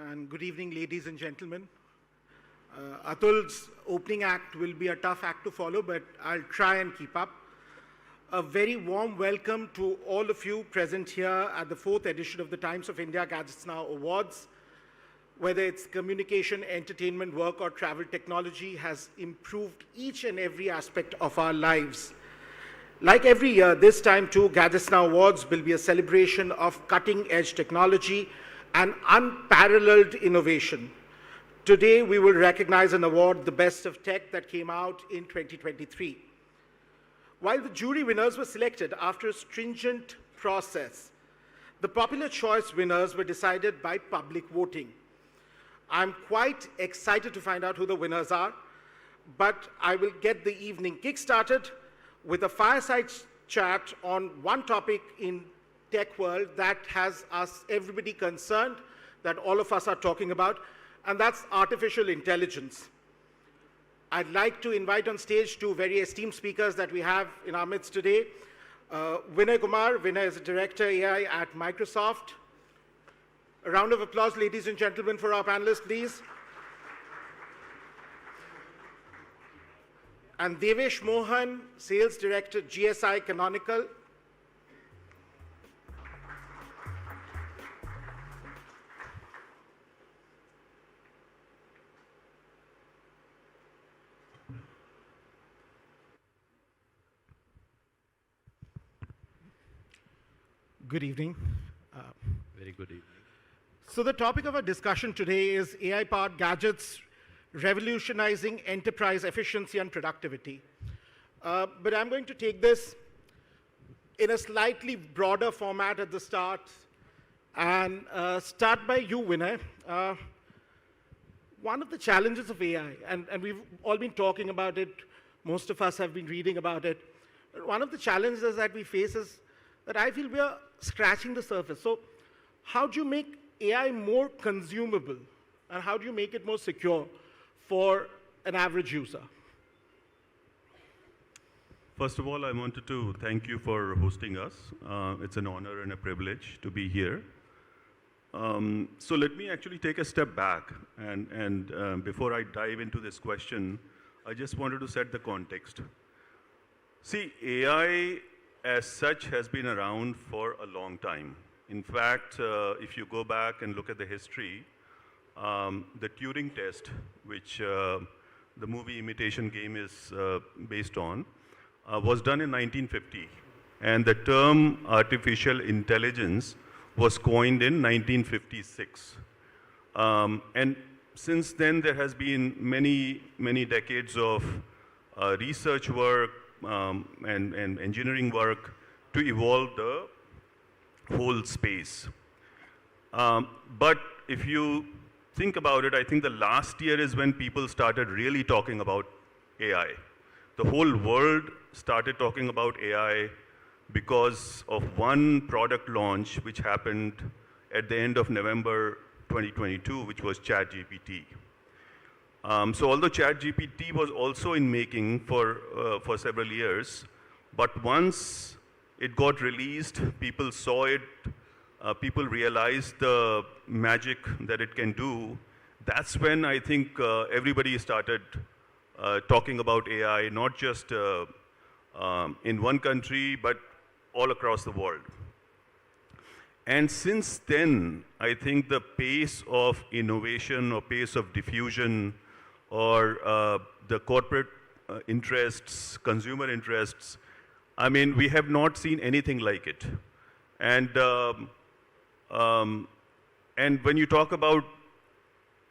and good evening, ladies and gentlemen. Atul's opening act will be a tough act to follow, but I'll try and keep up. A very warm welcome to all of you present here at the 4th edition of the Times of India Gadgets Now Awards. Whether it's communication, entertainment, work, or travel, technology has improved each and every aspect of our lives. Like every year, this time too, Gadgets Now Awards will be a celebration of cutting-edge technology and unparalleled innovation. Today, we will recognize and award the best of tech that came out in 2023. While the jury winners were selected after a stringent process, the popular choice winners were decided by public voting. I'm quite excited to find out who the winners are, but I will get the evening kick-started with a fireside chat on one topic in tech world that has us, everybody concerned, that all of us are talking about, and that's artificial intelligence. I'd like to invite on stage two very esteemed speakers that we have in our midst today. Vinay Kumar. Vinay is a director AI at Microsoft. A round of applause, ladies and gentlemen, for our panelists, please. And Devesh Mohan, Sales Director, GSI Canonical. Good evening. Very good evening. So the topic of our discussion today is AI-powered gadgets revolutionizing enterprise efficiency and productivity. But I'm going to take this in a slightly broader format at the start and start by you, Vinay. One of the challenges of AI, and we've all been talking about it, most of us have been reading about it, one of the challenges that we face is that I feel we are scratching the surface. So how do you make AI more consumable, and how do you make it more secure for an average user? First of all, I wanted to thank you for hosting us. It's an honor and a privilege to be here. So let me actually take a step back, and before I dive into this question, I just wanted to set the context. See, AI as such has been around for a long time. In fact, if you go back and look at the history, the Turing test, which the movie Imitation Game is based on, was done in 1950. And the term artificial intelligence was coined in 1956. And since then, there has been many decades of research work and engineering work to evolve the whole space. But if you think about it, I think the last year is when people started really talking about AI. The whole world started talking about AI because of one product launch which happened at the end of November 2022, which was ChatGPT. So although ChatGPT was also in making for several years, but once it got released, people saw it, people realized the magic that it can do. That's when I think everybody started talking about AI, not just in one country, but all across the world. And since then, I think the pace of innovation or pace of diffusion or the corporate interests, consumer interests, I mean, we have not seen anything like it. And when you talk about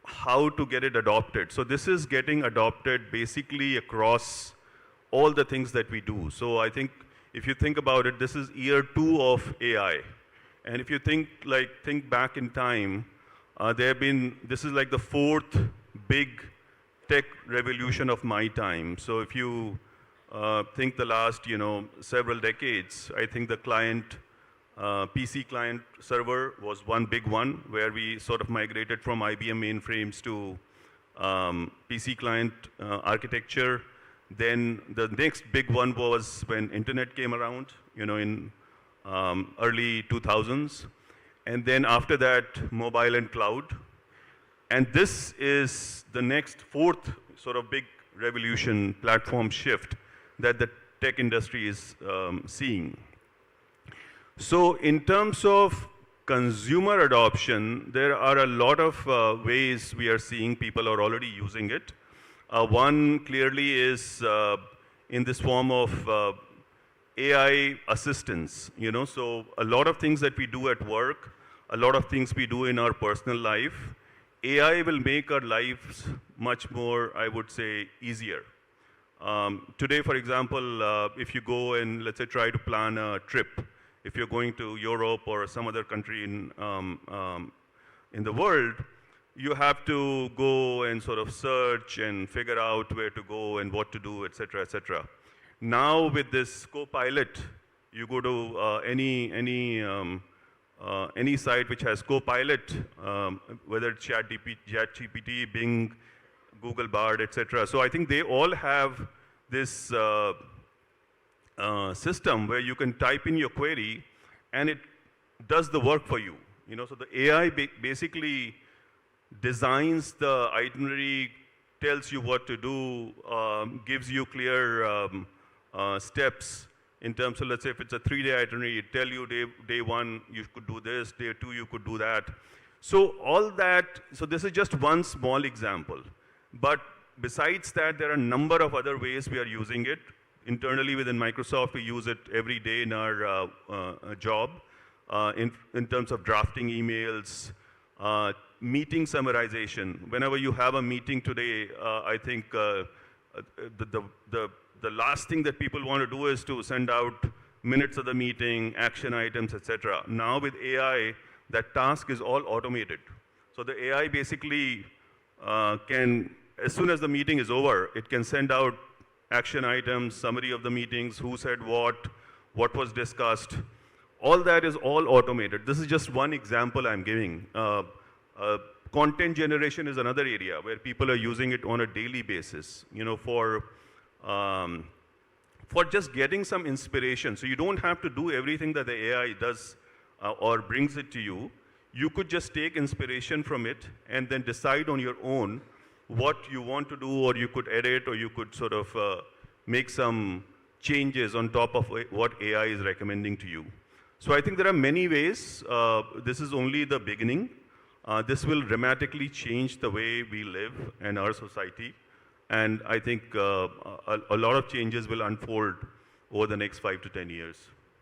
how to get it adopted, so this is getting adopted basically across all the things that we do. So I think if you think about it, this is year 2 of AI. And if you think back in time, this is like the 4th big tech revolution of my time. So if you think the last, several decades, I think the PC client server was one big one where we sort of migrated from IBM mainframes to PC client architecture. Then the next big one was when internet came around, in early 2000s. And then after that, mobile and cloud. And this is the next fourth sort of big revolution, platform shift that the tech industry is seeing. So in terms of consumer adoption, there are a lot of ways we are seeing people are already using it. One clearly is in this form of AI assistance, so a lot of things that we do at work, a lot of things we do in our personal life, AI will make our lives much more, I would say, easier. Today, for example, if you go and let's say try to plan a trip, if you're going to Europe or some other country in the world, you have to go and sort of search and figure out where to go and what to do, et cetera, et cetera. Now with this Copilot, you go to any site which has Copilot, whether it's ChatGPT, Bing, Google Bard, etc. So I think they all have this system where you can type in your query and it does the work for you. So the AI basically designs the itinerary, tells you what to do, gives you clear steps in terms of, let's say, if it's a 3-day itinerary, it tell you day 1 you could do this, day 2 you could do that. So all that, so this is just one small example. But besides that, there are a number of other ways we are using it. Internally within Microsoft, we use it every day in our job in terms of drafting emails, meeting summarization. Whenever you have a meeting today, I think the last thing that people want to do is to send out minutes of the meeting, action items, etc. Now with AI, that task is all automated. So the AI basically can, as soon as the meeting is over, it can send out action items, summary of the meetings, who said what was discussed. All that is all automated. This is just one example I'm giving. Content generation is another area where people are using it on a daily basis, for just getting some inspiration. So you don't have to do everything that the AI does or brings it to you. You could just take inspiration from it and then decide on your own what you want to do, or you could edit, or you could sort of make some changes on top of what AI is recommending to you. So I think there are many ways. This is only the beginning. This will dramatically change the way we live and our society. And I think a lot of changes will unfold over the next 5 to 10 years.